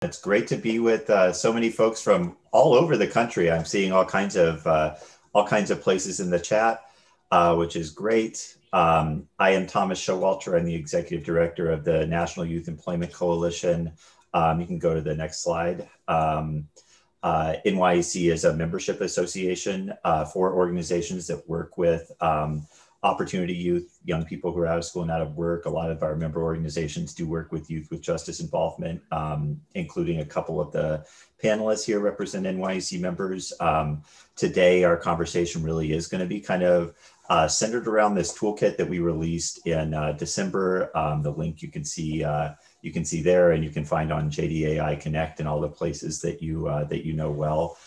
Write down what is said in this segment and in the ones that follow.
It's great to be with so many folks from all over the country. I'm seeing all kinds of places in the chat, which is great. I am Thomas Showalter. I'm the Executive Director of the National Youth Employment Coalition. You can go to the next slide. NYUC is a membership association for organizations that work with opportunity youth, young people who are out of school and out of work. A lot of our member organizations do work with youth with justice involvement, including a couple of the panelists here represent NYUC members. Today, our conversation really is going to be kind of centered around this toolkit that we released in December. The link you can see there, and you can find on JDAIconnect and all the places that you know well.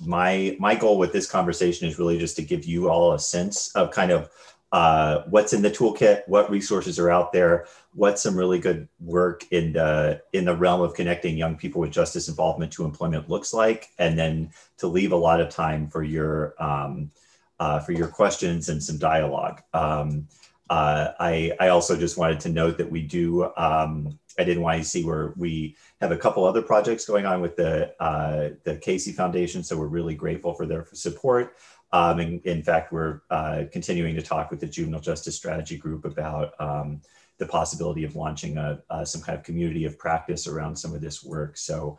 My goal with this conversation is really just to give you all a sense of kind of what's in the toolkit, what resources are out there, what some really good work in the realm of connecting young people with justice involvement to employment looks like, and then to leave a lot of time for your questions and some dialogue. I also just wanted to note that we do at NYUC, where we have a couple other projects going on with the Casey Foundation, so we're really grateful for their support. In fact, we're continuing to talk with the Juvenile Justice Strategy Group about the possibility of launching some kind of community of practice around some of this work. So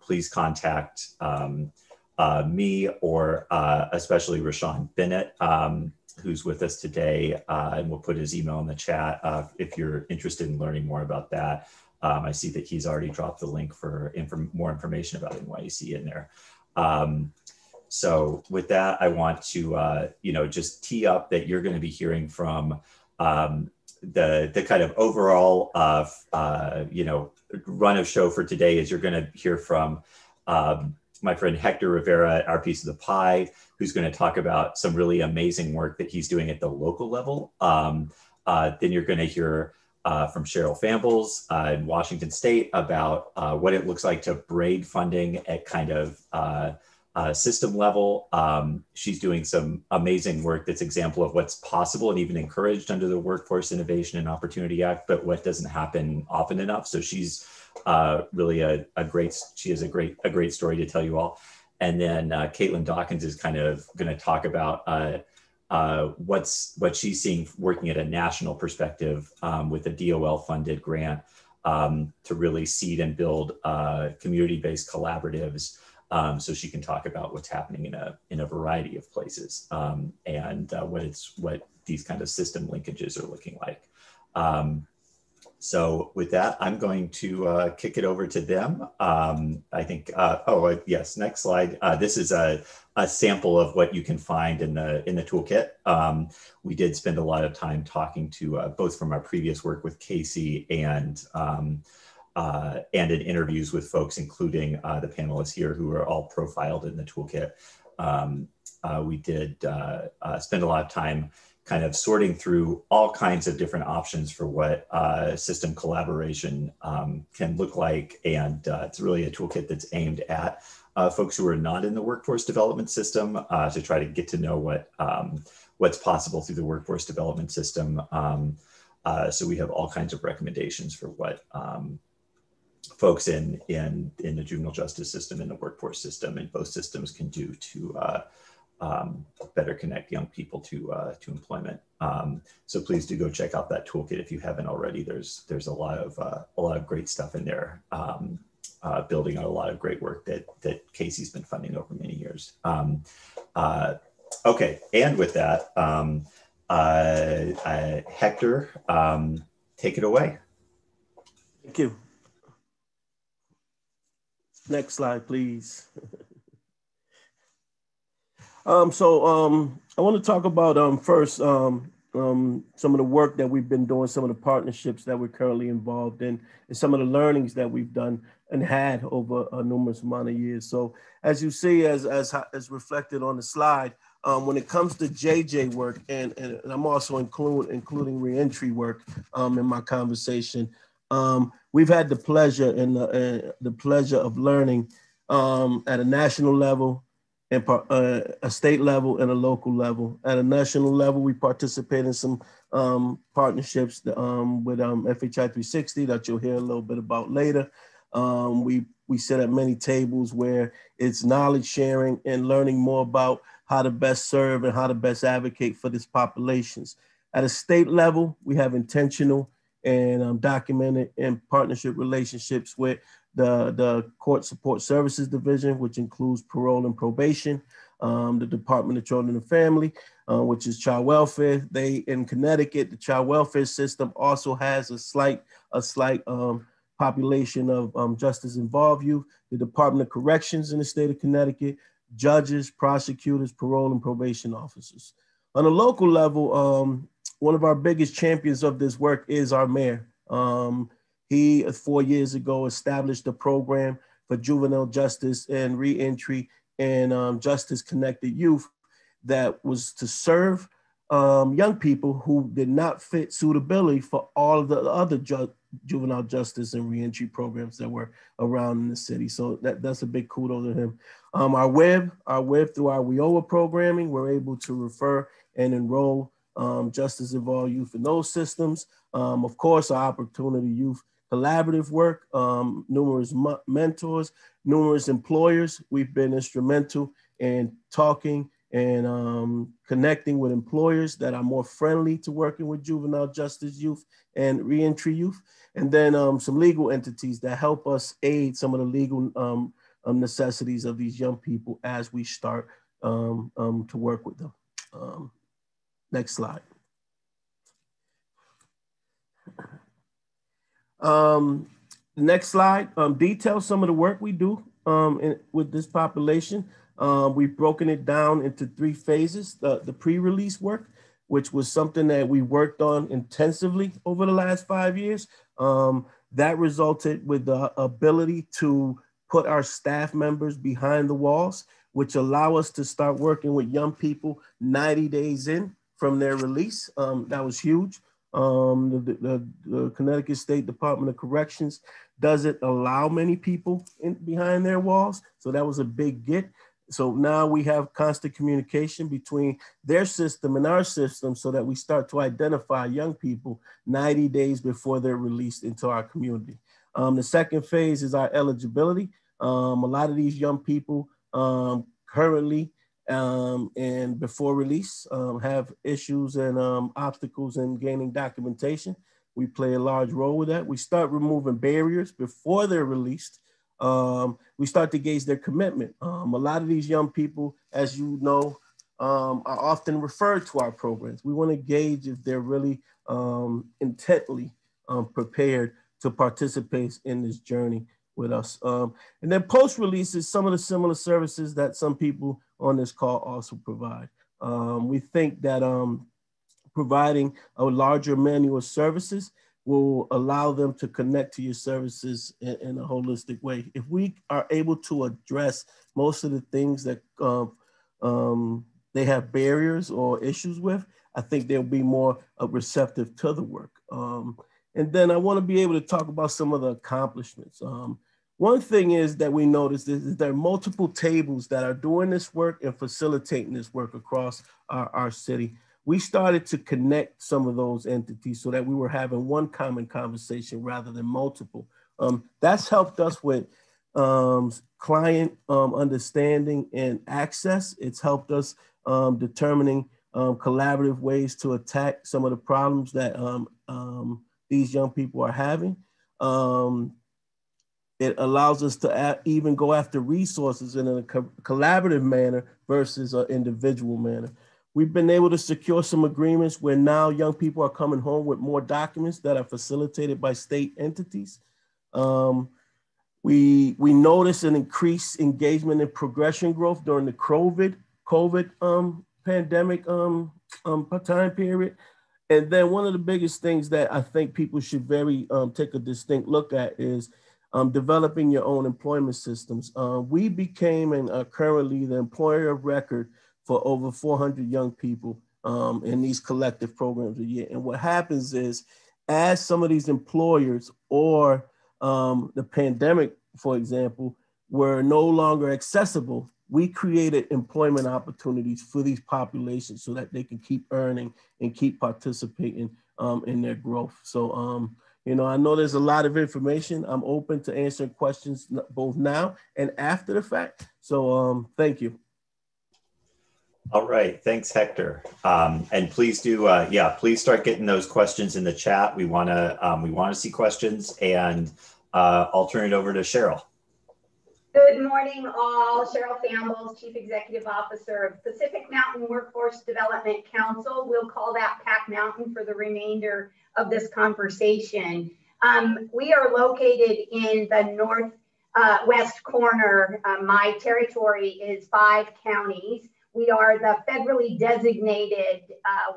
please contact me or especially Rashawn Bennett, who's with us today, and we'll put his email in the chat if you're interested in learning more about that. I see that he's already dropped the link for more information about NYUC in there. So with that, I want to just tee up that you're going to be hearing from the kind of overall run of show for today. Is you're going to hear from my friend Hector Rivera at Our Piece of the Pie, who's going to talk about some really amazing work that he's doing at the local level. Then you're going to hear from Cheryl Fambles in Washington State about what it looks like to braid funding at kind of system level. She's doing some amazing work that's example of what's possible and even encouraged under the Workforce Innovation and Opportunity Act, but what doesn't happen often enough. So she's really she has a great story to tell you all. And then Caitlin Dawkins is kind of going to talk about what she's seeing working at a national perspective with a DOL funded grant to really seed and build community-based collaboratives. So she can talk about what's happening in a variety of places and what these kind of system linkages are looking like. So with that, I'm going to kick it over to them. I think, yes, next slide. This is a sample of what you can find in the toolkit. We did spend a lot of time talking to both from our previous work with Casey and in interviews with folks, including the panelists here who are all profiled in the toolkit. We did spend a lot of time kind of sorting through all kinds of different options for what system collaboration can look like. And it's really a toolkit that's aimed at folks who are not in the workforce development system to try to get to know what's possible through the workforce development system. So we have all kinds of recommendations for what folks in the juvenile justice system and the workforce system and both systems can do to better connect young people to employment. So please do go check out that toolkit if you haven't already. There's a lot of great stuff in there, building on a lot of great work that Casey's been funding over many years. Okay, and with that, Hector, take it away. Thank you. Next slide, please. I want to talk about first some of the work that we've been doing, some of the partnerships that we're currently involved in, and some of the learnings that we've done and had over a numerous amount of years. So as you see, as reflected on the slide, when it comes to JJ work, and I'm also including reentry work in my conversation, we've had the pleasure of learning at a national level, a state level, and a local level. At a national level, we participate in some partnerships with FHI 360 that you'll hear a little bit about later. We sit at many tables where it's knowledge sharing and learning more about how to best serve and how to best advocate for these populations. At a state level, we have intentional and documented and partnership relationships with the Court Support Services Division, which includes parole and probation, the Department of Children and Family, which is child welfare. In Connecticut, the child welfare system also has a slight population of justice-involved youth. The Department of Corrections in the state of Connecticut, judges, prosecutors, parole and probation officers. On a local level, one of our biggest champions of this work is our mayor. He, 4 years ago, established a program for juvenile justice and reentry and justice-connected youth that was to serve young people who did not fit suitability for all of the other juvenile justice and reentry programs that were around in the city. So that's a big kudos to him. Our web through our WIOA programming, we're able to refer and enroll justice-involved youth in those systems. Of course, our Opportunity Youth collaborative work, numerous mentors, numerous employers. We've been instrumental in talking and connecting with employers that are more friendly to working with juvenile justice youth and reentry youth. And then some legal entities that help us aid some of the legal necessities of these young people as we start to work with them. Next slide. Next slide details some of the work we do with this population. We've broken it down into 3 phases. The pre-release work, which was something that we worked on intensively over the last 5 years. That resulted with the ability to put our staff members behind the walls, which allow us to start working with young people 90 days in from their release. That was huge. The Connecticut State Department of Corrections doesn't allow many people behind their walls. So that was a big get. So now we have constant communication between their system and our system so that we start to identify young people 90 days before they're released into our community. The second phase is our eligibility. A lot of these young people currently and before release have issues and obstacles in gaining documentation. We play a large role with that. We start removing barriers before they're released. We start to gauge their commitment. A lot of these young people, as you know, are often referred to our programs. We want to gauge if they're really intently prepared to participate in this journey with us. And then post-release is some of the similar services that some people on this call also provide. We think that providing a larger menu of services will allow them to connect to your services in a holistic way. If we are able to address most of the things that they have barriers or issues with, I think they'll be more receptive to the work. And then I want to be able to talk about some of the accomplishments. One thing is that we noticed is there are multiple tables that are doing this work and facilitating this work across our city. We started to connect some of those entities so that we were having one common conversation rather than multiple. That's helped us with client understanding and access. It's helped us determining collaborative ways to attack some of the problems that these young people are having. It allows us to even go after resources in a collaborative manner versus an individual manner. We've been able to secure some agreements where now young people are coming home with more documents that are facilitated by state entities. We noticed an increased engagement and progression growth during the COVID pandemic time period. And then one of the biggest things that I think people should take a distinct look at is developing your own employment systems. We became and are currently the employer of record for over 400 young people in these collective programs a year. And what happens is, as some of these employers or the pandemic, for example, were no longer accessible we created employment opportunities for these populations so that they can keep earning and keep participating in their growth. So, you know, I know there's a lot of information. I'm open to answering questions both now and after the fact. So thank you. All right, thanks, Hector. And please do, please start getting those questions in the chat. We wanna see questions, and I'll turn it over to Cheryl. Good morning, all. Cheryl Fambles, Chief Executive Officer of Pacific Mountain Workforce Development Council. We'll call that PAC Mountain for the remainder of this conversation. We are located in the northwest corner. My territory is 5 counties. We are the federally designated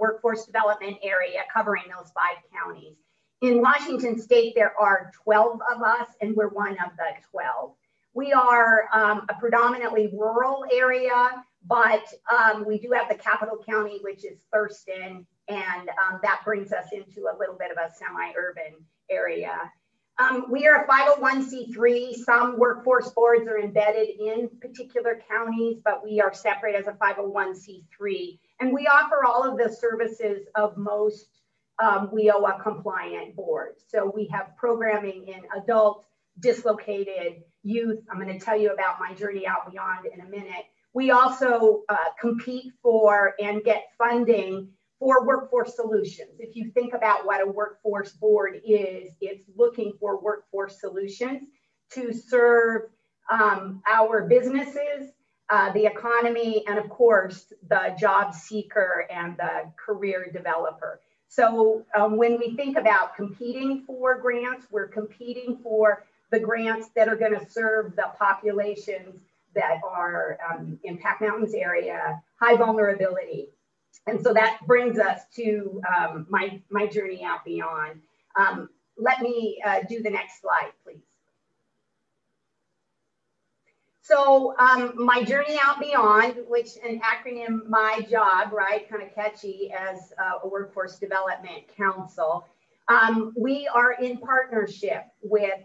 workforce development area covering those 5 counties. In Washington State, there are 12 of us, and we're one of the 12. We are a predominantly rural area, but we do have the capital county, which is Thurston, and that brings us into a little bit of a semi-urban area. We are a 501c3. Some workforce boards are embedded in particular counties, but we are separate as a 501c3. And we offer all of the services of most WIOA compliant boards. So we have programming in adult, dislocated, youth. I'm going to tell you about my journey out beyond in a minute. We also compete for and get funding for workforce solutions. If you think about what a workforce board is, it's looking for workforce solutions to serve our businesses, the economy, and of course, the job seeker and the career developer. So when we think about competing for grants, we're competing for the grants that are going to serve the populations that are in PAC Mountains area, high vulnerability. And so that brings us to my journey out beyond. Let me do the next slide, please. So my journey out beyond, which an acronym, my job, right, kind of catchy as a workforce development council. We are in partnership with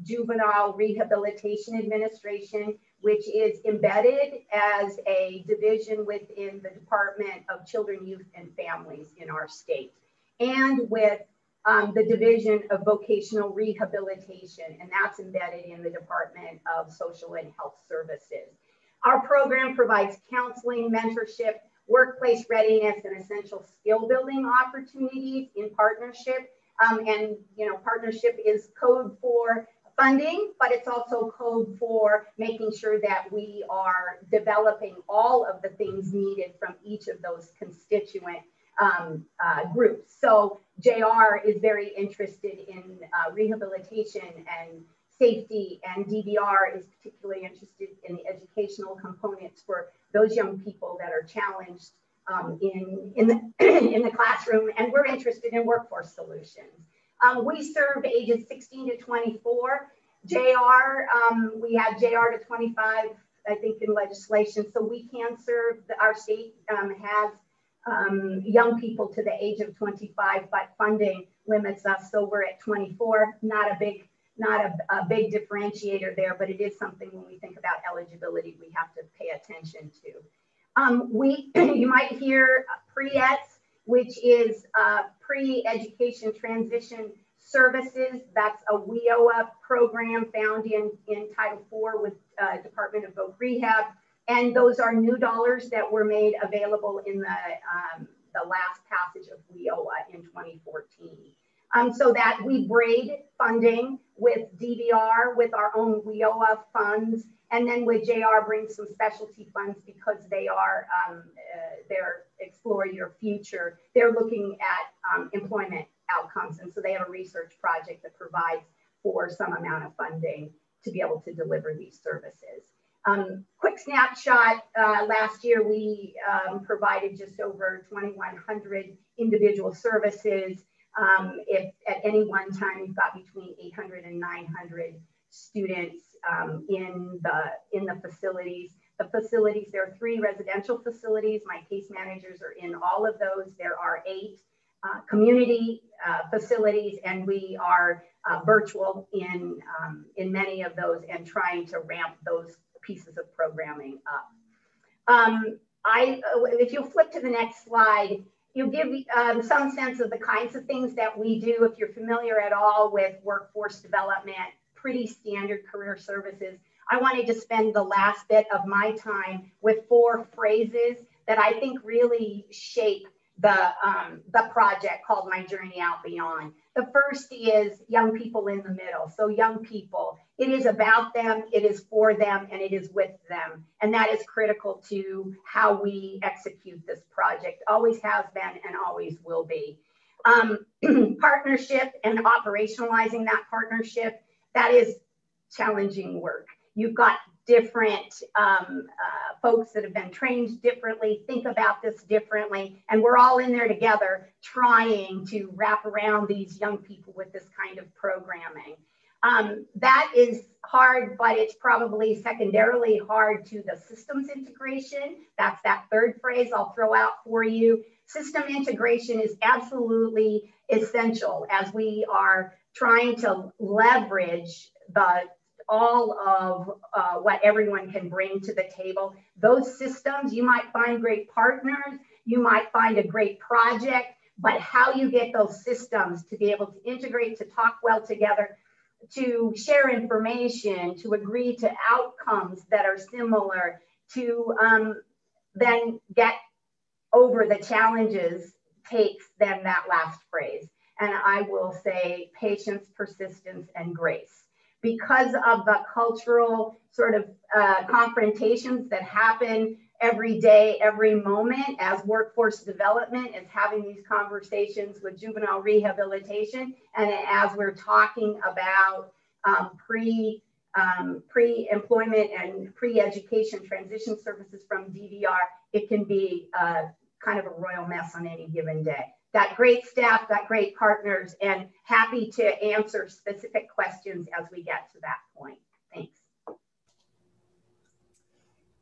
Juvenile Rehabilitation Administration, which is embedded as a division within the Department of Children, Youth, and Families in our state, and with the Division of Vocational Rehabilitation, and that's embedded in the Department of Social and Health Services. Our program provides counseling, mentorship, workplace readiness, and essential skill building opportunities in partnership. And you know, partnership is code for funding, but it's also code for making sure that we are developing all of the things needed from each of those constituent groups. So JR is very interested in rehabilitation and safety, and DVR is particularly interested in the educational components for those young people that are challenged in the classroom, and we're interested in workforce solutions. We serve ages 16 to 24. We have JR to 25, I think, in legislation, so we can serve, our state has young people to the age of 25, but funding limits us, so we're at 24. Not a big differentiator there, but it is something when we think about eligibility, we have to pay attention to. You might hear PREETS, which is pre-education transition services. That's a WIOA program found in Title IV with Department of Voc Rehab. And those are new dollars that were made available in the last passage of WIOA in 2014. So that we braid funding with DVR, with our own WIOA funds, and then with JR brings some specialty funds because they are, they're Explore Your Future. They're looking at employment outcomes. And so they have a research project that provides for some amount of funding to be able to deliver these services. Quick snapshot, last year we provided just over 2,100 individual services. If at any one time you've got between 800 and 900 students in the facilities. The facilities, there are 3 residential facilities. My case managers are in all of those. There are 8 community facilities, and we are virtual in many of those and trying to ramp those pieces of programming up. If you'll flip to the next slide, you'll give some sense of the kinds of things that we do. If you're familiar at all with workforce development, pretty standard career services. I wanted to spend the last bit of my time with 4 phrases that I think really shape the project called My Journey Out Beyond. The first is young people in the middle. So young people, it is about them, it is for them, and it is with them. And that is critical to how we execute this project. Always has been and always will be. Partnership and operationalizing that partnership, that is challenging work. You've got different folks that have been trained differently, think about this differently, and we're all in there together trying to wrap around these young people with this kind of programming. That is hard, but it's probably secondarily hard to the systems integration. That's that third phrase I'll throw out for you. System integration is absolutely essential as we are trying to leverage all of what everyone can bring to the table. Those systems, you might find great partners, you might find a great project, but how you get those systems to be able to integrate, to talk well together, to share information, to agree to outcomes that are similar, to then get over the challenges takes then that last phrase. And I will say patience, persistence, and grace. Because of the cultural sort of confrontations that happen every day, every moment, as workforce development is having these conversations with juvenile rehabilitation, and as we're talking about pre-employment and pre-education transition services from DVR, it can be kind of a royal mess on any given day. Got great staff, got great partners, and happy to answer specific questions as we get to that point. Thanks.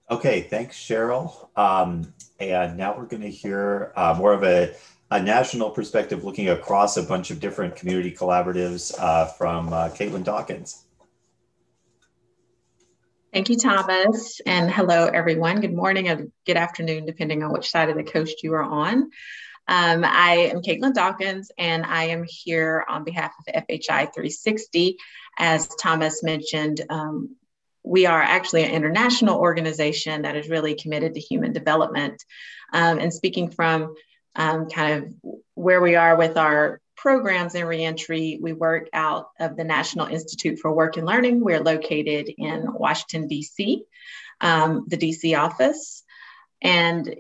Okay, thanks, Cheryl. And now we're going to hear more of a national perspective looking across a bunch of different community collaboratives from Caitlin Dawkins. Thank you, Thomas, and hello, everyone. Good morning or good afternoon, depending on which side of the coast you are on. I am Caitlin Dawkins, and I am here on behalf of FHI 360. As Thomas mentioned, we are actually an international organization that is really committed to human development. And speaking from kind of where we are with our programs in reentry, we work out of the National Institute for Work and Learning. We're located in Washington, D.C., the D.C. office. And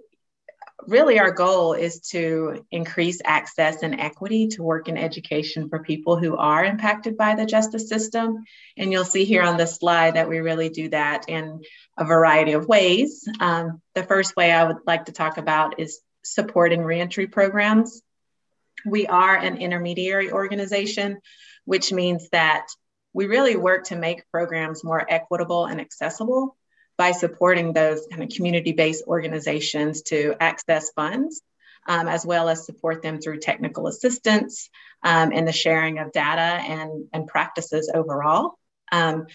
really, our goal is to increase access and equity to work and education for people who are impacted by the justice system. And you'll see here on this slide that we really do that in a variety of ways. The first way I would like to talk about is supporting reentry programs. We are an intermediary organization, which means that we really work to make programs more equitable and accessible by supporting those kind of community-based organizations to access funds, as well as support them through technical assistance and the sharing of data and practices overall. FHI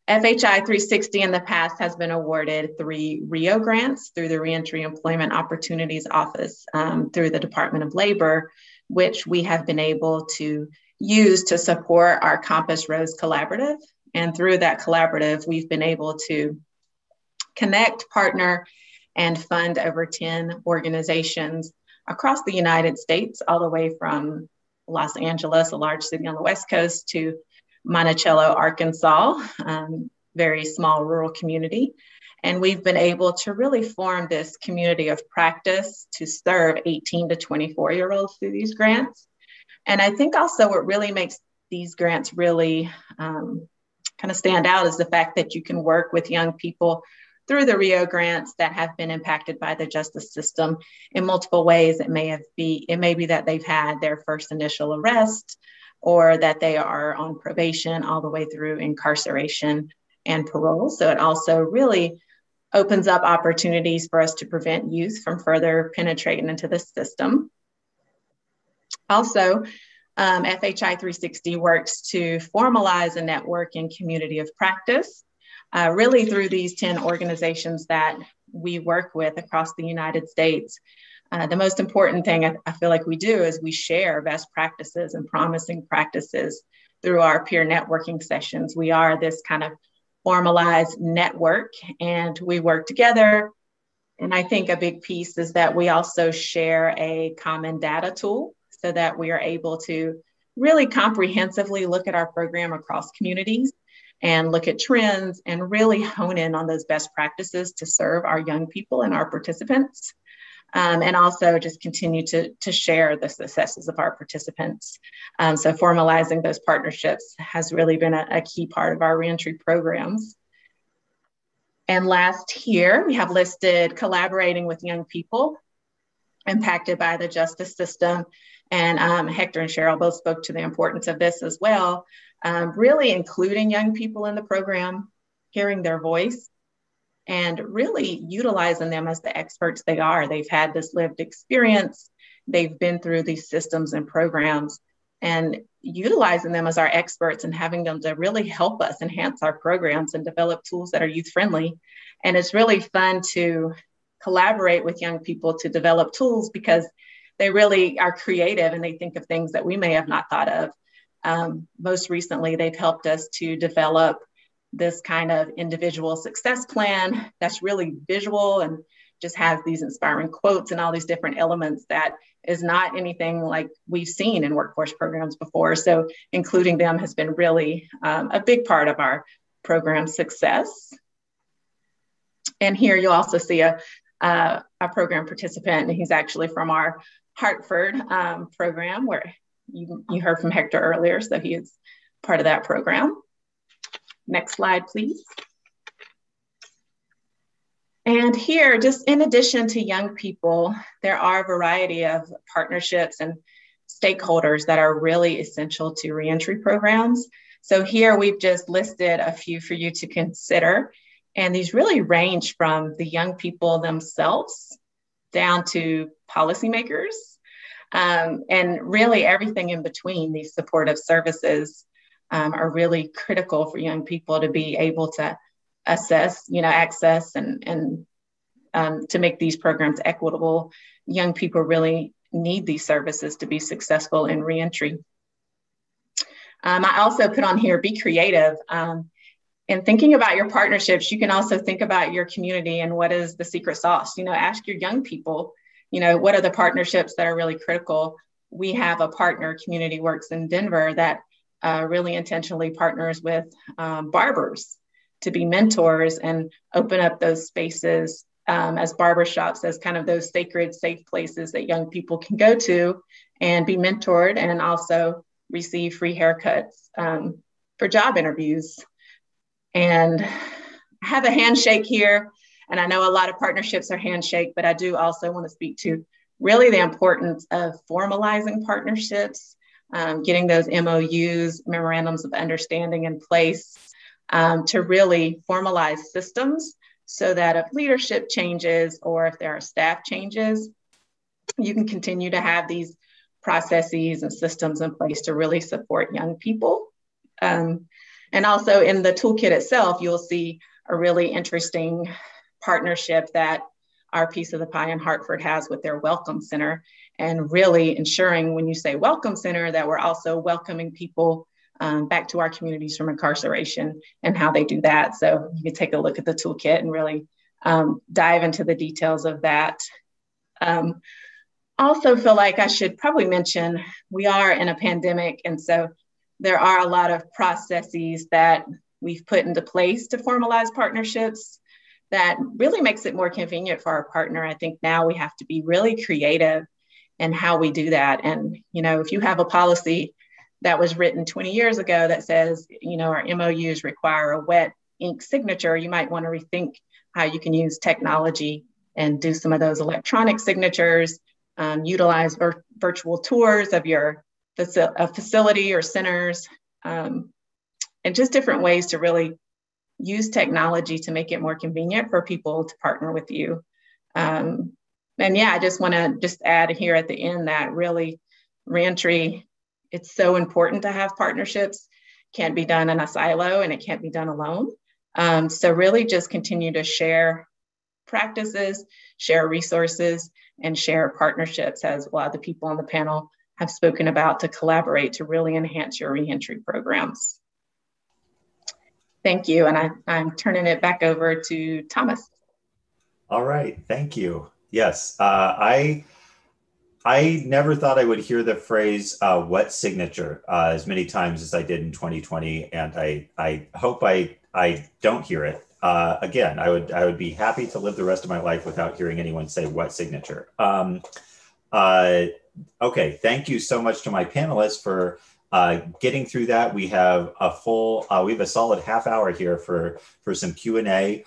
360 in the past has been awarded 3 REO grants through the Reentry Employment Opportunities Office through the Department of Labor, which we have been able to use to support our Compass Rose Collaborative. And through that collaborative, we've been able to connect, partner, and fund over 10 organizations across the United States, all the way from Los Angeles, a large city on the West Coast, to Monticello, Arkansas, very small rural community. And we've been able to really form this community of practice to serve 18 to 24-year-olds through these grants. And I think also what really makes these grants really kind of stand out is the fact that you can work with young people through the REO grants that have been impacted by the justice system in multiple ways. It may be that they've had their first initial arrest, or that they are on probation all the way through incarceration and parole. So it also really opens up opportunities for us to prevent youth from further penetrating into the system. Also, FHI 360 works to formalize a network and community of practice really through these 10 organizations that we work with across the United States. The most important thing I feel like we do is we share best practices and promising practices through our peer networking sessions. We are this kind of formalized network and we work together. And I think a big piece is that we also share a common data tool so that we are able to really comprehensively look at our program across communities and look at trends and really hone in on those best practices to serve our young people and our participants. And also just continue to share the successes of our participants. So formalizing those partnerships has really been a key part of our reentry programs. And last here, we have listed collaborating with young people impacted by the justice system. And Hector and Cheryl both spoke to the importance of this as well. Really including young people in the program, hearing their voice, and really utilizing them as the experts they are. They've had this lived experience. They've been through these systems and programs, and utilizing them as our experts and having them to really help us enhance our programs and develop tools that are youth-friendly. And it's really fun to collaborate with young people to develop tools because they really are creative and they think of things that we may have not thought of. Most recently, they've helped us to develop this kind of individual success plan that's really visual and just has these inspiring quotes and all these different elements that is not anything like we've seen in workforce programs before. So including them has been really a big part of our program success. And here you'll also see a program participant, and he's actually from our Hartford program where you heard from Hector earlier, so he is part of that program. Next slide, please. And here, just in addition to young people, there are a variety of partnerships and stakeholders that are really essential to reentry programs. So here we've just listed a few for you to consider. And these really range from the young people themselves down to policymakers, and really everything in between. These supportive services are really critical for young people to be able to assess, access and to make these programs equitable. Young people really need these services to be successful in reentry. I also put on here, be creative. In thinking about your partnerships, you can also think about your community and what is the secret sauce. Ask your young people, what are the partnerships that are really critical? We have a partner, Community Works in Denver, that really intentionally partners with barbers to be mentors and open up those spaces as barbershops, as kind of those sacred, safe places that young people can go to and be mentored and also receive free haircuts for job interviews. And I have a handshake here, and I know a lot of partnerships are handshake, but I do also want to speak to really the importance of formalizing partnerships, getting those MOUs, memorandums of understanding in place to really formalize systems so that if leadership changes or if there are staff changes, you can continue to have these processes and systems in place to really support young people. And also in the toolkit itself, you'll see a really interesting partnership that our Piece of the Pie in Hartford has with their Welcome Center, and really ensuring when you say Welcome Center that we're also welcoming people back to our communities from incarceration and how they do that. So you can take a look at the toolkit and really dive into the details of that. Also feel like I should probably mention we are in a pandemic, and so there are a lot of processes that we've put into place to formalize partnerships that really makes it more convenient for our partner. I think now we have to be really creative in how we do that. And, if you have a policy that was written 20 years ago that says, our MOUs require a wet ink signature, you might want to rethink how you can use technology and do some of those electronic signatures, utilize virtual tours of your facility or centers, and just different ways to really use technology to make it more convenient for people to partner with you. And yeah, I just want to add here at the end that really reentry, it's so important to have partnerships. Can't be done in a silo and it can't be done alone. So really just continue to share practices, share resources, and share partnerships, as a lot of the people on the panel have spoken about, to collaborate to really enhance your reentry programs. Thank you, and I'm turning it back over to Thomas. All right, thank you. Yes, I never thought I would hear the phrase wet signature as many times as I did in 2020, and I hope I don't hear it again. I would be happy to live the rest of my life without hearing anyone say wet signature. Okay, thank you so much to my panelists for getting through that. We have a solid half hour here for some Q&A.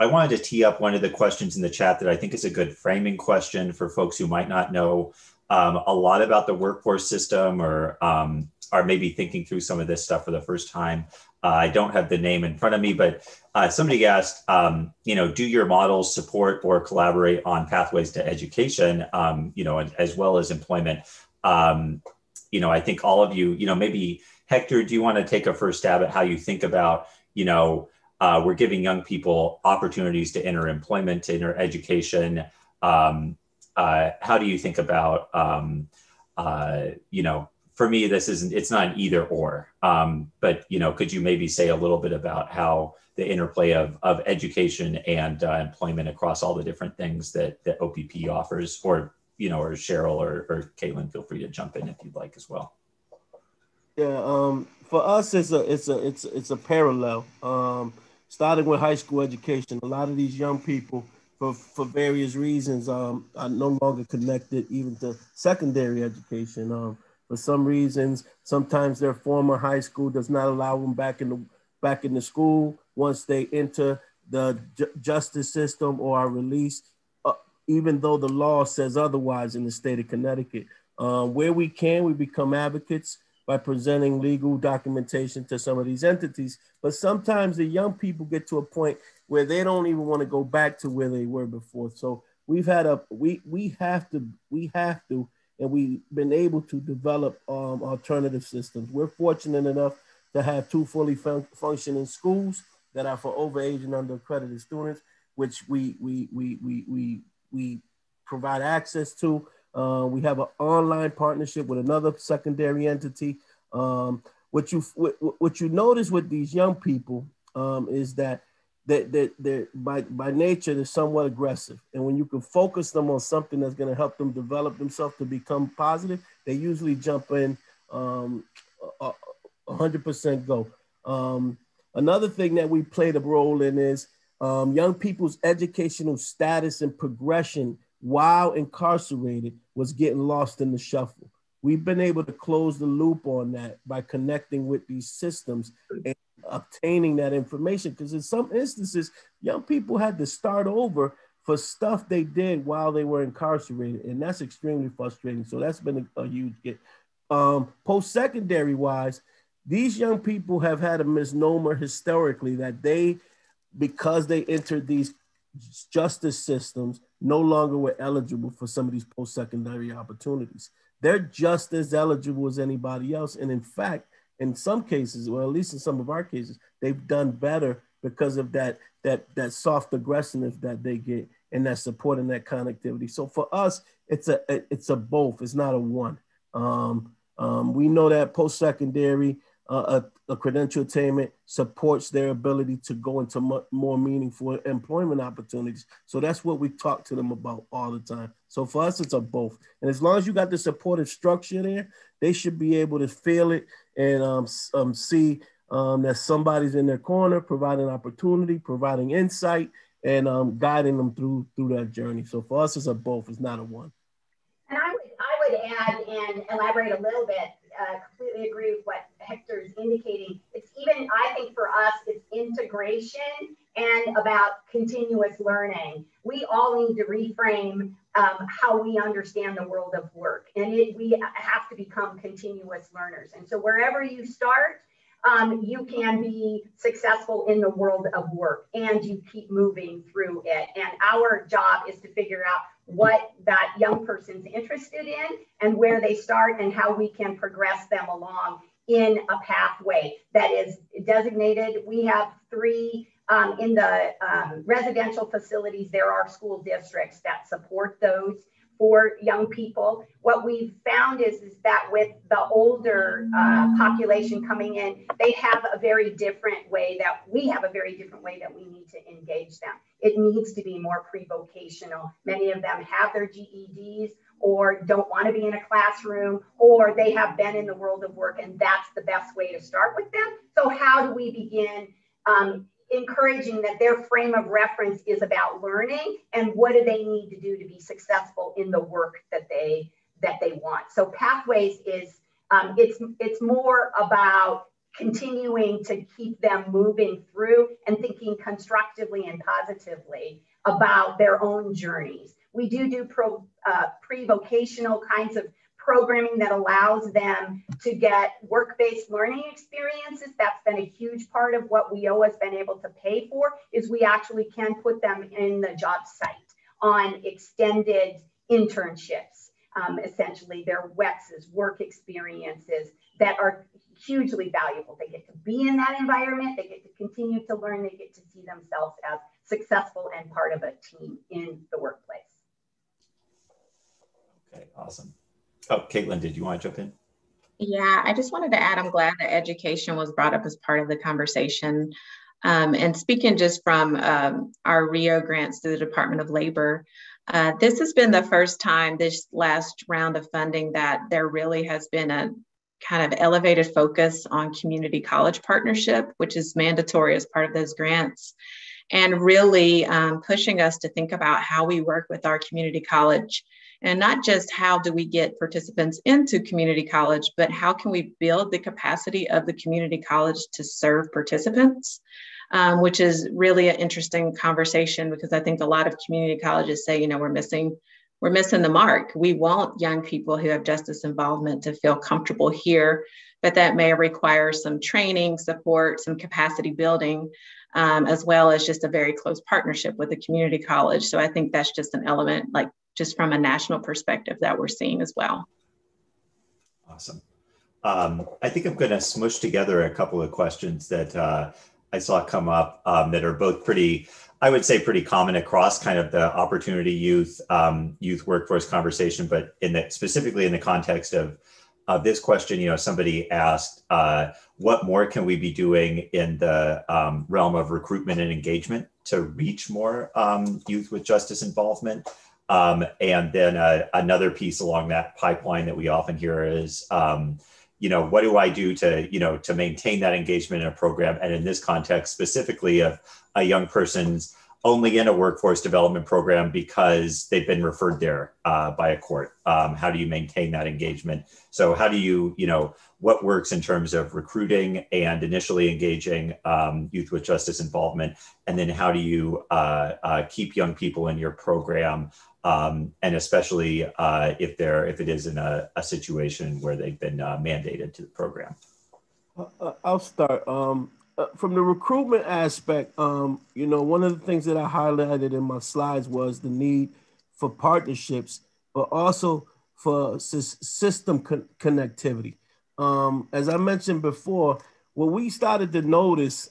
I wanted to tee up one of the questions in the chat that I think is a good framing question for folks who might not know a lot about the workforce system, or are maybe thinking through some of this stuff for the first time. I don't have the name in front of me, but somebody asked, do your models support or collaborate on pathways to education, as well as employment? I think all of you, maybe Hector, do you want to take a first stab at how you think about, we're giving young people opportunities to enter employment, to enter education. How do you think about, for me, it's not an either or, but, could you maybe say a little bit about how the interplay of education and employment across all the different things that OPP offers, or Cheryl or Caitlin, feel free to jump in if you'd like as well. Yeah, for us, it's a parallel. Starting with high school education, a lot of these young people, for various reasons, are no longer connected even to secondary education. For some reasons, sometimes their former high school does not allow them back in the school once they enter the justice system or are released, even though the law says otherwise in the state of Connecticut. Where we can, we become advocates by presenting legal documentation to some of these entities. But sometimes the young people get to a point where they don't even want to go back to where they were before. So we have to, and we've been able to develop alternative systems. We're fortunate enough to have 2 fully functioning schools that are for overage and underaccredited students, which we provide access to. We have an online partnership with another secondary entity. What you notice with these young people is that they're by nature, they're somewhat aggressive. And when you can focus them on something that's going to help them develop themselves to become positive, they usually jump in 100% go. Another thing that we played a role in is young people's educational status and progression while incarcerated was getting lost in the shuffle. We've been able to close the loop on that by connecting with these systems and obtaining that information, because in some instances, young people had to start over for stuff they did while they were incarcerated, and that's extremely frustrating. So that's been a huge get. Post-secondary wise, these young people have had a misnomer historically that because they entered these justice systems, no longer were eligible for some of these post-secondary opportunities. They're just as eligible as anybody else. And in fact, in some cases, or at least in some of our cases, they've done better because of that soft aggressiveness that they get and that support and that connectivity. So for us, it's a both. It's not a one. We know that post-secondary a credential attainment supports their ability to go into more meaningful employment opportunities. So that's what we talk to them about all the time. So for us, it's a both. And as long as you got the supportive structure there, they should be able to feel it and see that somebody's in their corner, providing opportunity, providing insight, and guiding them through that journey. So for us, it's a both. It's not a one. And I would add and elaborate a little bit. Completely agree with what Hector is indicating. It's even, I think for us, it's integration and about continuous learning. We all need to reframe how we understand the world of work, and we have to become continuous learners. And so wherever you start, you can be successful in the world of work, and you keep moving through it. And our job is to figure out what that young person's interested in and where they start and how we can progress them along in a pathway that is designated. We have 3 in the residential facilities. There are school districts that support those for young people. What we've found is that with the older population coming in, they have a very different way that we need to engage them. It needs to be more pre-vocational. Many of them have their GEDs or don't want to be in a classroom, or they have been in the world of work, and that's the best way to start with them. So how do we begin encouraging that their frame of reference is about learning, and what do they need to do to be successful in the work that they want? So pathways is it's more about continuing to keep them moving through and thinking constructively and positively about their own journeys. We do pre-vocational kinds of programming that allows them to get work-based learning experiences. That's been a huge part of what WEO has been able to pay for, is we actually can put them in the job site on extended internships. Essentially, their WEXs, work experiences that are hugely valuable. They get to be in that environment, they get to continue to learn, they get to see themselves as successful and part of a team in the workplace. Okay, awesome. Oh, Caitlin, did you want to jump in? Yeah, I just wanted to add, I'm glad that education was brought up as part of the conversation. And speaking just from our RIO grants through the Department of Labor, this has been the first time this last round of funding that there really has been a kind of elevated focus on community college partnership, which is mandatory as part of those grants, and really pushing us to think about how we work with our community college. And not just how do we get participants into community college, but how can we build the capacity of the community college to serve participants, which is really an interesting conversation, because I think a lot of community colleges say, you know, we're missing the mark. We want young people who have justice involvement to feel comfortable here, but that may require some training, support, some capacity building, as well as just a very close partnership with the community college. So I think that's just an element, like just from a national perspective, that we're seeing as well. Awesome. I think I'm going to smush together a couple of questions that I saw come up that are both pretty, I would say, pretty common across kind of the opportunity youth workforce conversation, but specifically in the context of this question, you know, somebody asked, what more can we be doing in the realm of recruitment and engagement to reach more youth with justice involvement? And then another piece along that pipeline that we often hear is, you know, what do I do to, you know, to maintain that engagement in a program? And in this context, specifically of a young person's only in a workforce development program because they've been referred there by a court. How do you maintain that engagement? So how do you, you know, what works in terms of recruiting and initially engaging youth with justice involvement? And then how do you keep young people in your program? And especially if it is in a situation where they've been mandated to the program. I'll start. From the recruitment aspect, you know, one of the things that I highlighted in my slides was the need for partnerships, but also for system connectivity. As I mentioned before, what we started to notice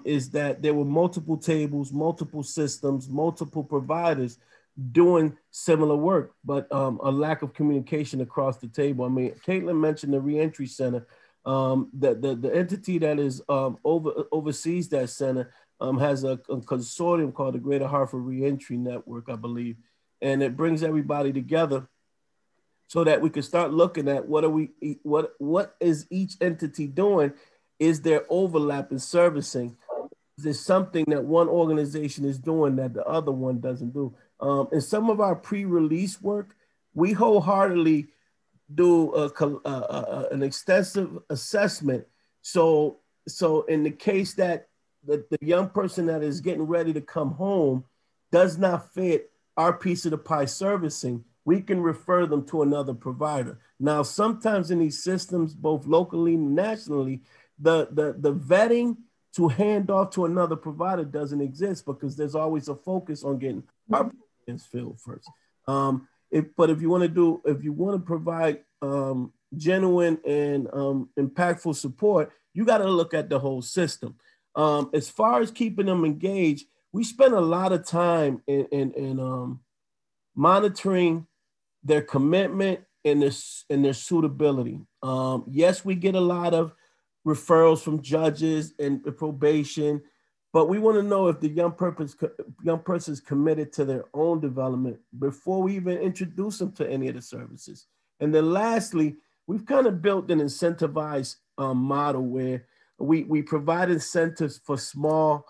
is that there were multiple tables, multiple systems, multiple providers doing similar work, but a lack of communication across the table. I mean, Caitlin mentioned the reentry center. The entity that is oversees that center has a consortium called the Greater Hartford Reentry Network, I believe, and it brings everybody together so that we can start looking at what is each entity doing? Is there overlap in servicing? Is there something that one organization is doing that the other one doesn't do? In some of our pre-release work, we wholeheartedly do an extensive assessment. So in the case that the young person that is getting ready to come home does not fit our piece of the pie servicing, we can refer them to another provider. Now, sometimes in these systems, both locally and nationally, the vetting to hand off to another provider doesn't exist because there's always a focus on getting our programs filled first. But if you want to provide genuine and impactful support, you got to look at the whole system. As far as keeping them engaged, we spend a lot of time in monitoring their commitment and their suitability. Yes, we get a lot of referrals from judges and probation, but we want to know if the young person is committed to their own development before we even introduce them to any of the services. And then lastly, we've kind of built an incentivized model where we provide incentives for small,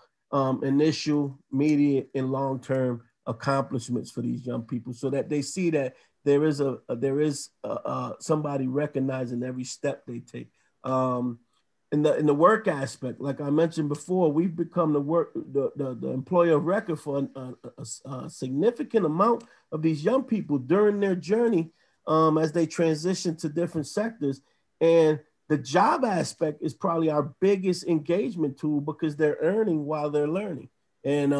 initial, immediate, and long-term accomplishments for these young people, so that they see that there is somebody recognizing every step they take. In the work aspect, like I mentioned before, we've become the employer of record for a significant amount of these young people during their journey as they transition to different sectors. And the job aspect is probably our biggest engagement tool because they're earning while they're learning. And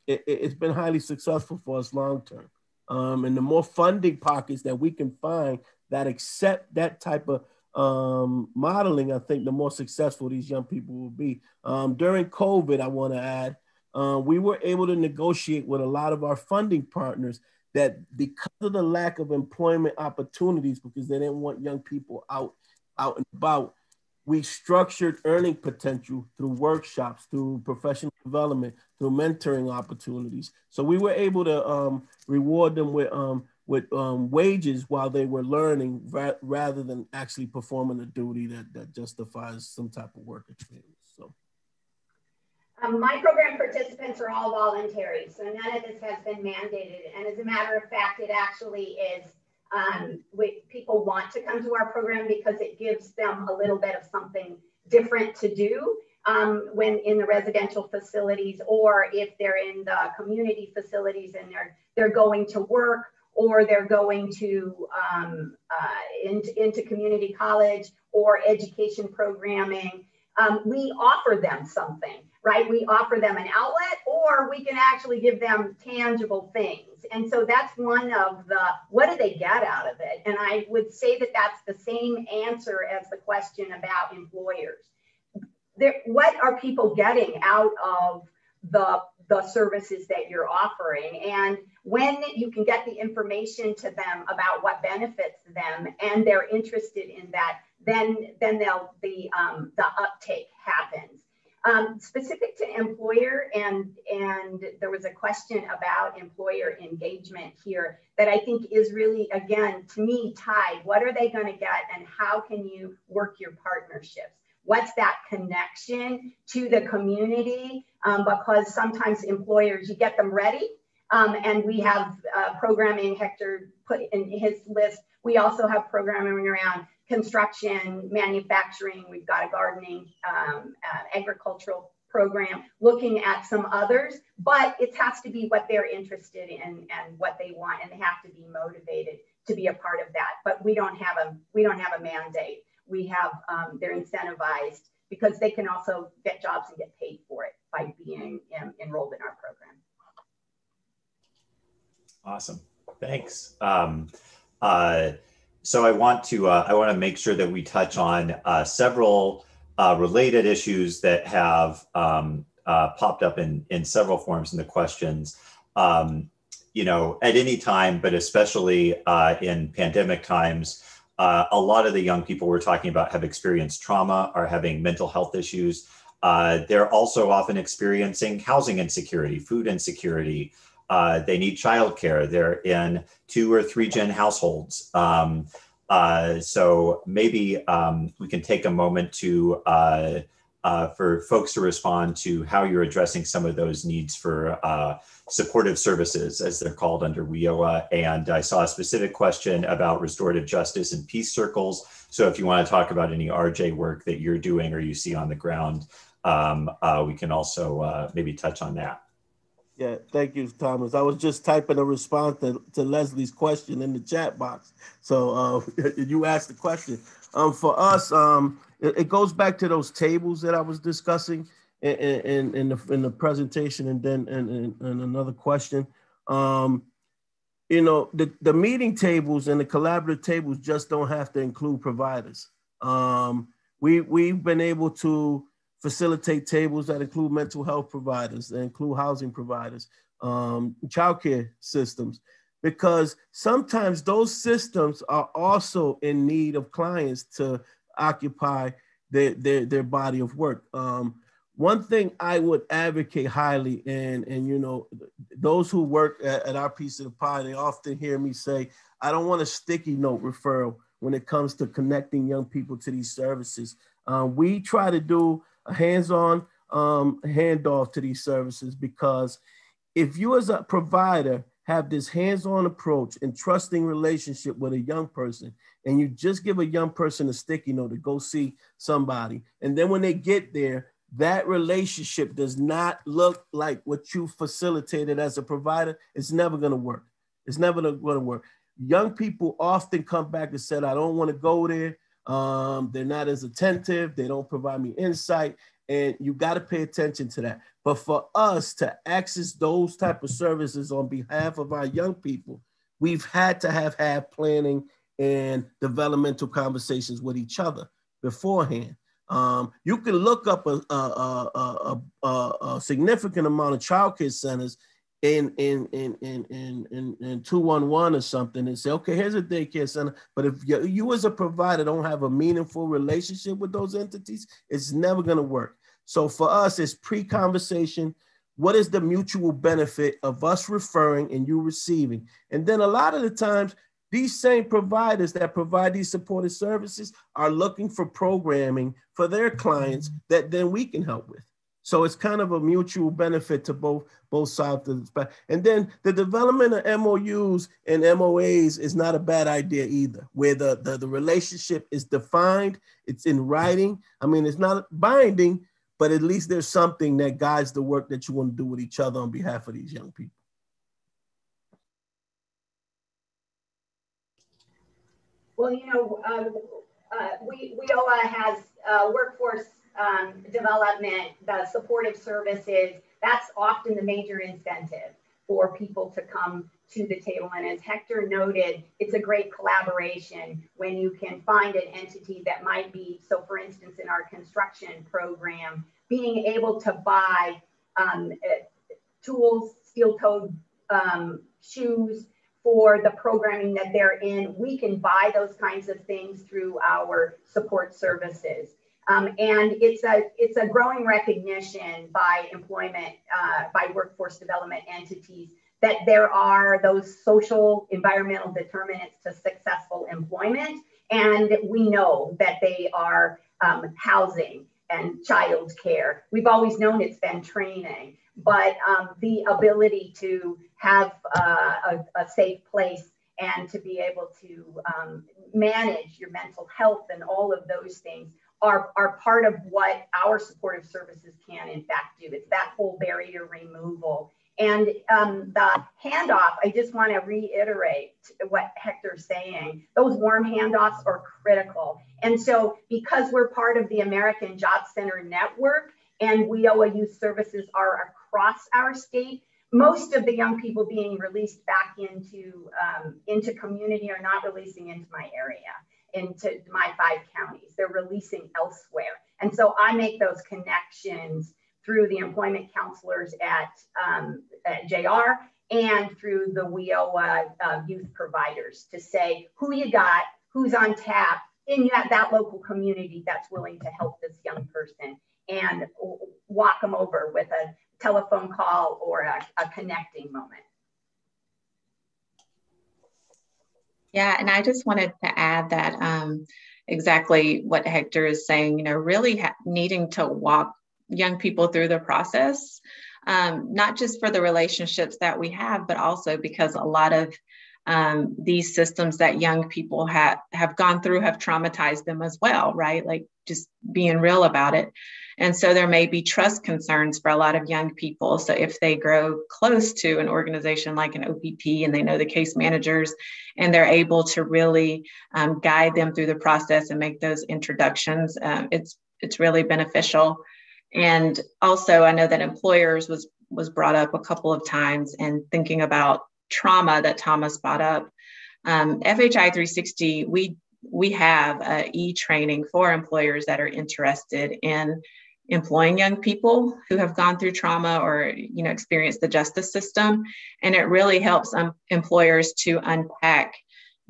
it's been highly successful for us long term. And the more funding pockets that we can find that accept that type of modeling, I think the more successful these young people will be. During COVID, I want to add, we were able to negotiate with a lot of our funding partners that because of the lack of employment opportunities, because they didn't want young people out and about, we structured earning potential through workshops, through professional development, through mentoring opportunities. So we were able to reward them with wages while they were learning rather than actually performing a duty that justifies some type of work experience. So. My program participants are all voluntary, so none of this has been mandated. And as a matter of fact, it actually is, people want to come to our program because it gives them a little bit of something different to do when in the residential facilities, or if they're in the community facilities and they're going to work, or they're going to into community college or education programming. We offer them something, right? We offer them an outlet, or we can actually give them tangible things. And so that's one of the, what do they get out of it? And I would say that that's the same answer as the question about employers. What are people getting out of the services that you're offering? And when you can get the information to them about what benefits them and they're interested in that, then the uptake happens. Specific to employer, and there was a question about employer engagement here that I think is really, again, to me, tied. What are they going to get, and how can you work your partnerships? What's that connection to the community? Because sometimes employers, you get them ready, and we have programming, Hector put in his list. We also have programming around construction, manufacturing. We've got a gardening, agricultural program, looking at some others, but it has to be what they're interested in and what they want, and they have to be motivated to be a part of that. But we don't have a mandate. We have, they're incentivized because they can also get jobs and get paid for it by being enrolled in our program. Awesome, thanks. So I want to make sure that we touch on several related issues that have popped up in several forms in the questions. You know, at any time, but especially in pandemic times, a lot of the young people we're talking about have experienced trauma, are having mental health issues. They're also often experiencing housing insecurity, food insecurity. They need childcare. They're in 2 or 3 gen households. So maybe we can take a moment to for folks to respond to how you're addressing some of those needs for supportive services, as they're called under WIOA. And I saw a specific question about restorative justice and peace circles. So if you want to talk about any RJ work that you're doing or you see on the ground, we can also maybe touch on that. Yeah, thank you, Thomas. I was just typing a response to Leslie's question in the chat box. So you asked the question. For us, it goes back to those tables that I was discussing in the presentation, and then and another question. you know, the meeting tables and the collaborative tables just don't have to include providers. We've been able to facilitate tables that include mental health providers, that include housing providers, childcare systems, because sometimes those systems are also in need of clients to occupy their body of work. One thing I would advocate highly, and you know, those who work at our piece of the pie, they often hear me say, I don't want a sticky note referral when it comes to connecting young people to these services. We try to do a hands-on handoff to these services, because if you as a provider have this hands-on approach and trusting relationship with a young person, and you just give a young person a sticky note to go see somebody, and then when they get there, that relationship does not look like what you facilitated as a provider, it's never going to work. It's never going to work. Young people often come back and said, I don't want to go there. They're not as attentive. They don't provide me insight. And you got to pay attention to that. But for us to access those type of services on behalf of our young people, we've had to have planning and developmental conversations with each other beforehand. You can look up a significant amount of childcare centers in 211 or something and say, okay, here's a daycare center. But if you as a provider don't have a meaningful relationship with those entities, it's never going to work. So for us, it's pre-conversation. What is the mutual benefit of us referring and you receiving? And then a lot of the times, these same providers that provide these supportive services are looking for programming for their clients that then we can help with. So it's kind of a mutual benefit to both sides of the spectrum. And then the development of MOUs and MOAs is not a bad idea either, where the relationship is defined, it's in writing. I mean, it's not binding, but at least there's something that guides the work that you want to do with each other on behalf of these young people. Well, you know, WIOA has workforce development, the supportive services. That's often the major incentive for people to come to the table. And as Hector noted, it's a great collaboration when you can find an entity that might be, so for instance, in our construction program, being able to buy tools, steel-toed shoes, for the programming that they're in. We can buy those kinds of things through our support services. And it's a growing recognition by employment, by workforce development entities, that there are those social environmental determinants to successful employment. And we know that they are housing and child care. We've always known it's been training, but the ability to have a safe place and to be able to manage your mental health and all of those things are part of what our supportive services can in fact do. It's that whole barrier removal. And the handoff, I just want to reiterate what Hector's saying. Those warm handoffs are critical. And so because we're part of the American Job Center Network and WIOA Youth Services are across our state, most of the young people being released back into community are not releasing into my area, into my 5 counties. They're releasing elsewhere. And so I make those connections through the employment counselors at JR and through the WIOA youth providers to say who you got, who's on tap in that local community that's willing to help this young person and walk them over with a telephone call or a connecting moment. Yeah, and I just wanted to add that exactly what Hector is saying, you know, really needing to walk young people through the process, not just for the relationships that we have, but also because a lot of these systems that young people have gone through have traumatized them as well, right? Like just being real about it. And so there may be trust concerns for a lot of young people. So if they grow close to an organization like an OPP and they know the case managers and they're able to really guide them through the process and make those introductions, it's really beneficial. And also I know that employers was brought up a couple of times and thinking about trauma that Thomas brought up, FHI 360, we have e-training for employers that are interested in employing young people who have gone through trauma or experienced the justice system, and it really helps employers to unpack.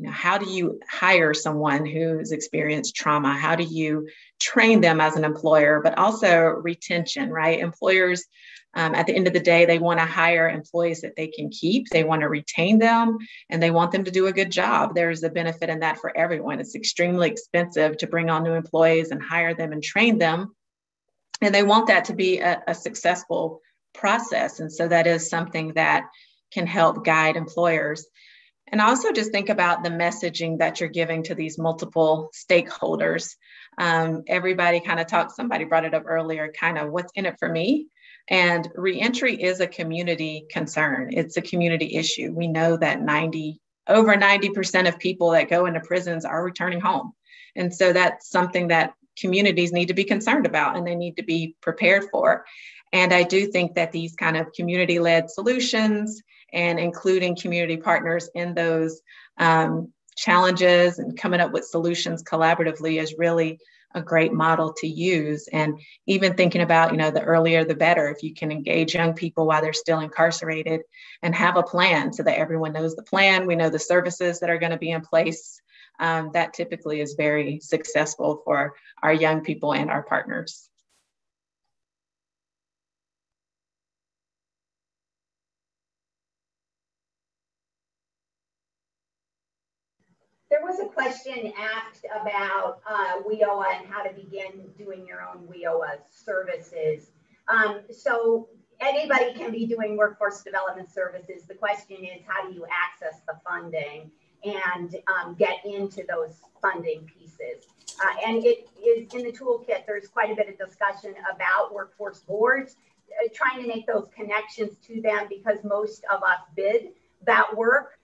How do you hire someone who's experienced trauma? How do you train them as an employer? But also retention, right? Employers, at the end of the day, they want to hire employees that they can keep. They want to retain them, and they want them to do a good job. There's a benefit in that for everyone. It's extremely expensive to bring on new employees and hire them and train them. And they want that to be a successful process. And so that is something that can help guide employers. And also just think about the messaging that you're giving to these multiple stakeholders. Everybody kind of talks, somebody brought it up earlier, kind of what's in it for me. And reentry is a community concern. It's a community issue. We know that over 90% of people that go into prisons are returning home. And so that's something that communities need to be concerned about and they need to be prepared for. And I do think that these kind of community-led solutions and including community partners in those challenges and coming up with solutions collaboratively is really a great model to use. And even thinking about, the earlier the better, if you can engage young people while they're still incarcerated and have a plan so that everyone knows the plan, we know the services that are going to be in place, that typically is very successful for our young people and our partners. There was a question asked about WIOA and how to begin doing your own WIOA services. So anybody can be doing workforce development services. The question is, how do you access the funding and get into those funding pieces? And it is in the toolkit, there's quite a bit of discussion about workforce boards, trying to make those connections to them because most of us bid that work.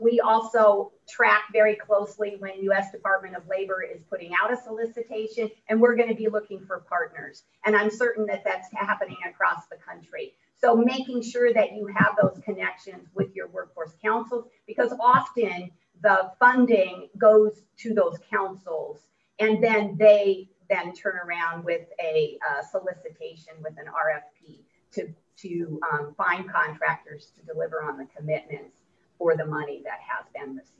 We also track very closely when U.S. Department of Labor is putting out a solicitation, and we're going to be looking for partners. And I'm certain that that's happening across the country. So making sure that you have those connections with your workforce councils, because often the funding goes to those councils, and then they then turn around with a solicitation with an RFP to find contractors to deliver on the commitments for the money that has been received.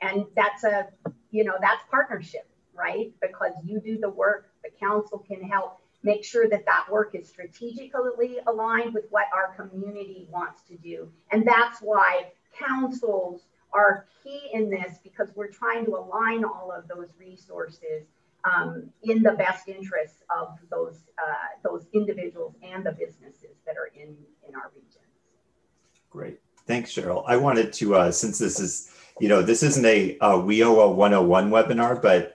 And that's that's partnership, right? Because you do the work, the council can help make sure that that work is strategically aligned with what our community wants to do. And that's why councils are key in this, because we're trying to align all of those resources in the best interests of those individuals and the businesses that are in our regions. Great. Thanks, Cheryl. I wanted to, since this is, this isn't a WIOA 101 webinar, but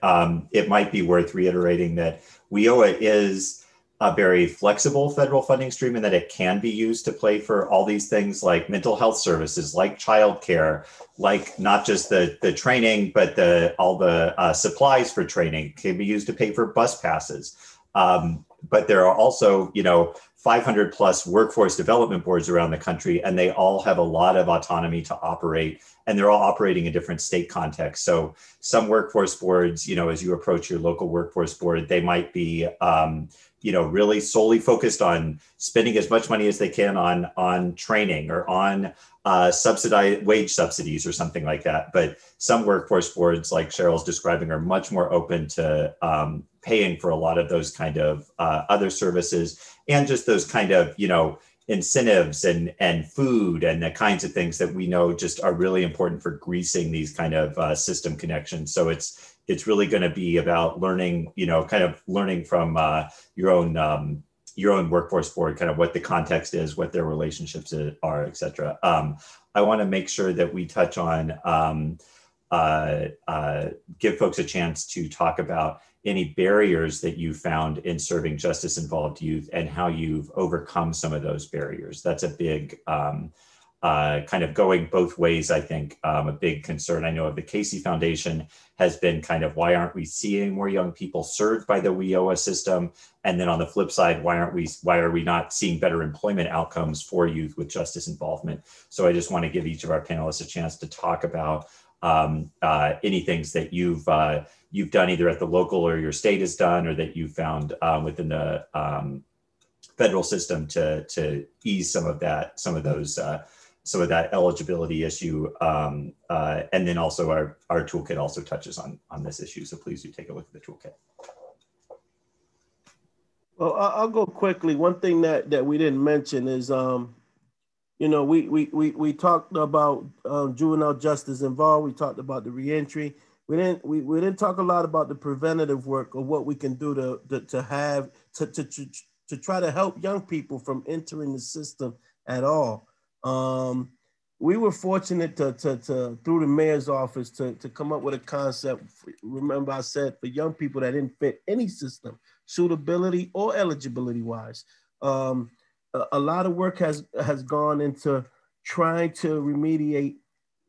it might be worth reiterating that WIOA is a very flexible federal funding stream and that it can be used to pay for all these things like mental health services, like childcare, like not just the training, but all the supplies for training can be used to pay for bus passes. But there are also, 500 plus workforce development boards around the country, and they all have a lot of autonomy to operate, and they're all operating in different state contexts. So some workforce boards, as you approach your local workforce board, they might be, really solely focused on spending as much money as they can on training or on subsidized wage subsidies or something like that. But some workforce boards, like Cheryl's describing, are much more open to paying for a lot of those kind of other services and just those kind of, incentives and food and the kinds of things that we know just are really important for greasing these kind of system connections. So it's really going to be about learning, kind of learning from your own workforce board, kind of what the context is, what their relationships are, et cetera. I want to make sure that we touch on, give folks a chance to talk about any barriers that you found in serving justice-involved youth and how you've overcome some of those barriers. That's a big kind of going both ways. I think a big concern I know of the Casey Foundation has been kind of, why aren't we seeing more young people served by the WIOA system? And then on the flip side, why are we not seeing better employment outcomes for youth with justice involvement? So I just want to give each of our panelists a chance to talk about any things that you've done either at the local or your state has done, or that you found within the federal system to ease some of that eligibility issue. And then also our toolkit also touches on this issue. So please do take a look at the toolkit. Well, I'll go quickly. One thing that we didn't mention is, we talked about juvenile justice involved. We talked about the reentry. We didn't talk a lot about the preventative work of what we can do to try to help young people from entering the system at all. We were fortunate to through the mayor's office to come up with a concept. Remember, I said for young people that didn't fit any system, suitability or eligibility wise. A lot of work has gone into trying to remediate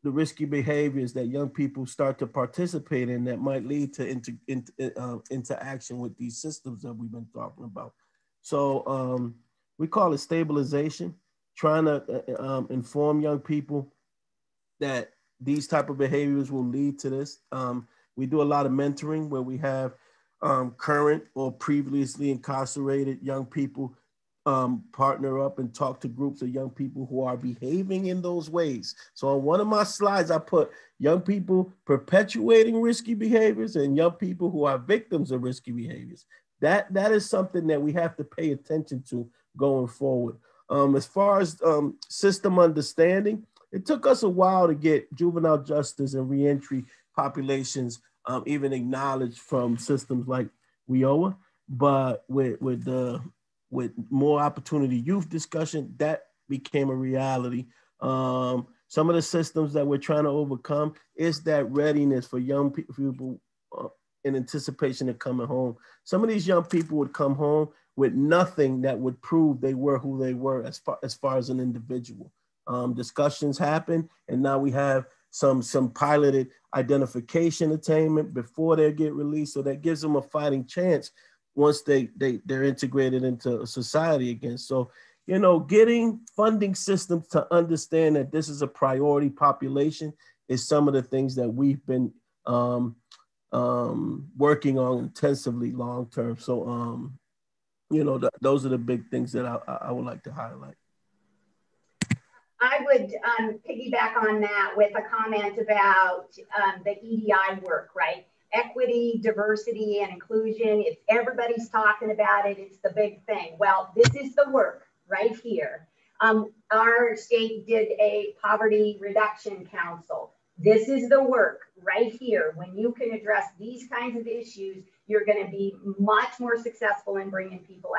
the risky behaviors that young people start to participate in that might lead to interaction with these systems that we've been talking about. So we call it stabilization, trying to inform young people that these type of behaviors will lead to this. We do a lot of mentoring where we have current or previously incarcerated young people partner up and talk to groups of young people who are behaving in those ways. So on one of my slides, I put young people perpetuating risky behaviors and young people who are victims of risky behaviors. That is something that we have to pay attention to going forward. As far as system understanding, it took us a while to get juvenile justice and reentry populations even acknowledged from systems like WIOA, but with more opportunity youth discussion, that became a reality. Some of the systems that we're trying to overcome is that readiness for young people in anticipation of coming home. Some of these young people would come home with nothing that would prove they were who they were as far as an individual. Discussions happen, and now we have some piloted identification attainment before they get released, so that gives them a fighting chance once they're integrated into society again. So, getting funding systems to understand that this is a priority population is some of the things that we've been working on intensively long term. So, those are the big things that I would like to highlight. I would piggyback on that with a comment about the EDI work, right? Equity, diversity, and inclusion. It's everybody's talking about it. It's the big thing. Well, this is the work right here. Our state did a poverty reduction council. This is the work right here. When you can address these kinds of issues, you're going to be much more successful in bringing people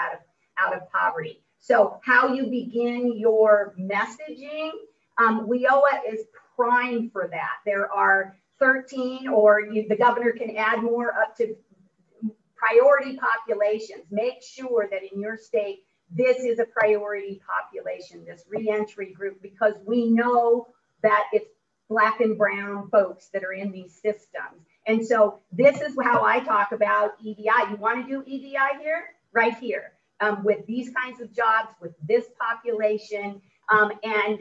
out of poverty. So how you begin your messaging, WIOA is prime for that. There are 13, or the governor can add more up to priority populations. Make sure that in your state, this is a priority population, this reentry group, because we know that it's Black and brown folks that are in these systems. And so this is how I talk about EDI. You want to do EDI here? Right here. With these kinds of jobs, with this population, and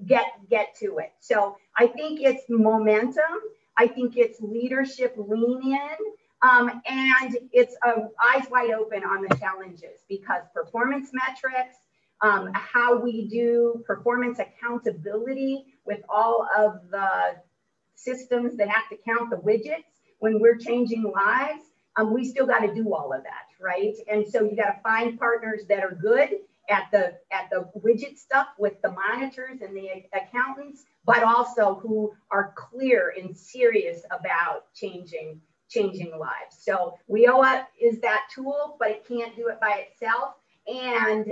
get to it. So I think it's momentum. I think it's leadership lean in, and it's eyes wide open on the challenges, because performance metrics, how we do performance accountability with all of the systems that have to count the widgets when we're changing lives. We still got to do all of that, right? And so you got to find partners that are good at the widget stuff with the monitors and the accountants, but also who are clear and serious about changing lives. So WIOA is that tool, but it can't do it by itself, and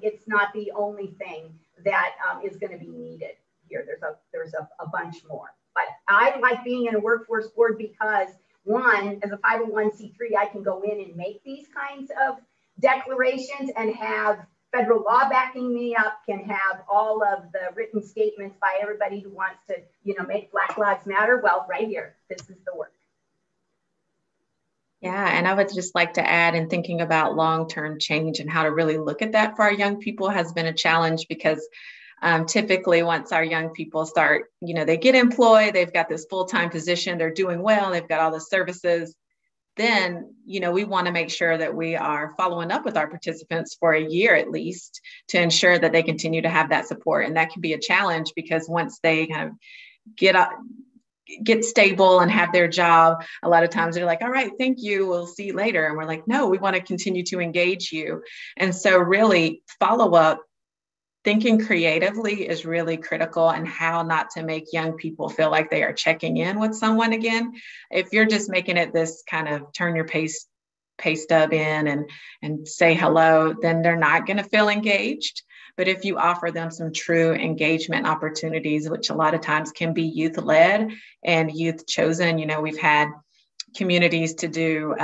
it's not the only thing that is going to be needed here. There's a bunch more. But I like being in a workforce board because, one, as a 501c3, I can go in and make these kinds of declarations and have federal law backing me up, can have all of the written statements by everybody who wants to, you know, make Black Lives Matter. Well, right here, this is the work. Yeah, and I would just like to add, in thinking about long-term change and how to really look at that for our young people has been a challenge, because typically once our young people start, you know, they get employed, they've got this full-time position, they're doing well, they've got all the services, then, you know, we want to make sure that we are following up with our participants for a year at least to ensure that they continue to have that support. And that can be a challenge, because once they kind of get stable and have their job, a lot of times they're like, all right, thank you, we'll see you later. And we're like, no, we want to continue to engage you. And so really follow up, thinking creatively is really critical, and how not to make young people feel like they are checking in with someone again. If you're just making it this kind of turn your pay stub in and say hello, then they're not going to feel engaged. But if you offer them some true engagement opportunities, which a lot of times can be youth-led and youth-chosen, you know, we've had communities to do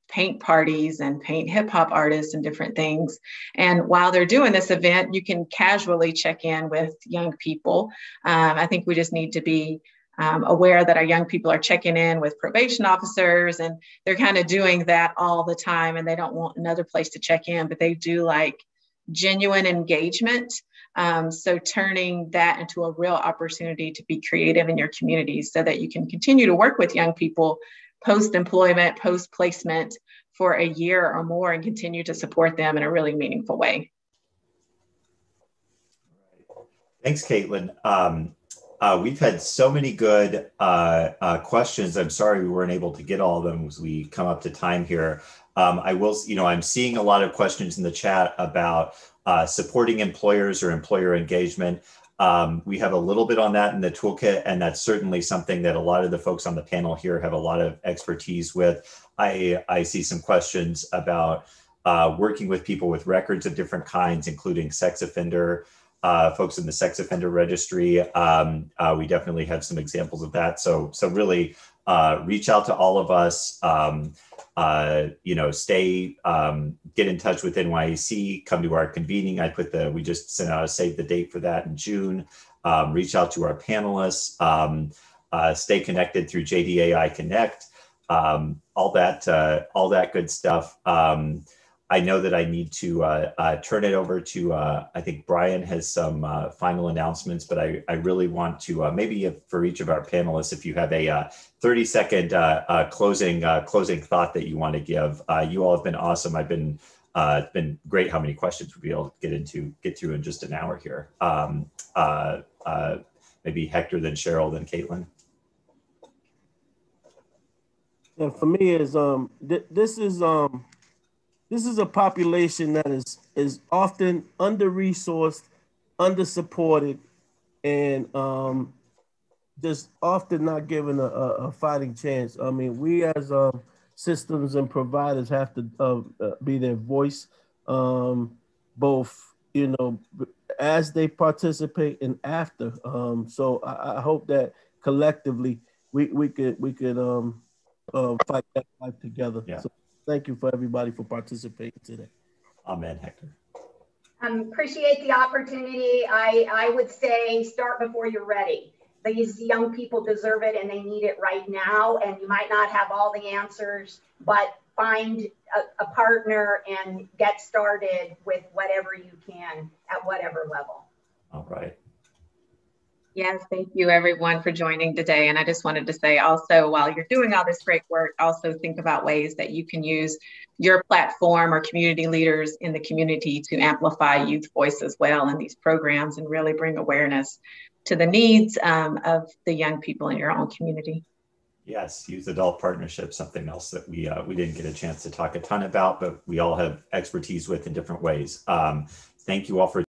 paint parties and paint hip hop artists and different things. And while they're doing this event, you can casually check in with young people. I think we just need to be aware that our young people are checking in with probation officers, and they're kind of doing that all the time, and they don't want another place to check in, but they do like genuine engagement. So turning that into a real opportunity to be creative in your communities so that you can continue to work with young people post-employment, post-placement for a year or more, and continue to support them in a really meaningful way. Thanks, Caitlin. We've had so many good questions. I'm sorry we weren't able to get all of them as we come up to time here. I will, you know, I'm seeing a lot of questions in the chat about supporting employers or employer engagement. We have a little bit on that in the toolkit, and that's certainly something that a lot of the folks on the panel here have a lot of expertise with. I see some questions about working with people with records of different kinds, including sex offender, folks in the sex offender registry. We definitely have some examples of that. So really reach out to all of us. You know, get in touch with NYUC, come to our convening. We just sent out a save the date for that in June. Reach out to our panelists, stay connected through JDAIconnect, all that good stuff. I know that I need to turn it over to, I think Brian has some final announcements, but I really want to, maybe for each of our panelists, if you have a 30-second closing thought that you want to give. You all have been awesome. It's been great how many questions we'll be able to get through in just an hour here. Maybe Hector, then Cheryl, then Caitlin. Yeah, for me is this is a population that is often under-resourced, under-supported, and just often not given a fighting chance. I mean, we as systems and providers have to be their voice, both, you know, as they participate and after. So I hope that collectively we could fight that fight together. Yeah. So thank you for everybody for participating today. Amen, Hector. Appreciate the opportunity. I would say start before you're ready. These young people deserve it, and they need it right now. And you might not have all the answers, but find a partner and get started with whatever you can at whatever level. All right. Yes, thank you everyone for joining today. And I just wanted to say also, while you're doing all this great work, also think about ways that you can use your platform or community leaders in the community to amplify youth voice as well in these programs and really bring awareness to the needs of the young people in your own community. Yes, youth adult partnership, something else that we didn't get a chance to talk a ton about, but we all have expertise with in different ways. Thank you all for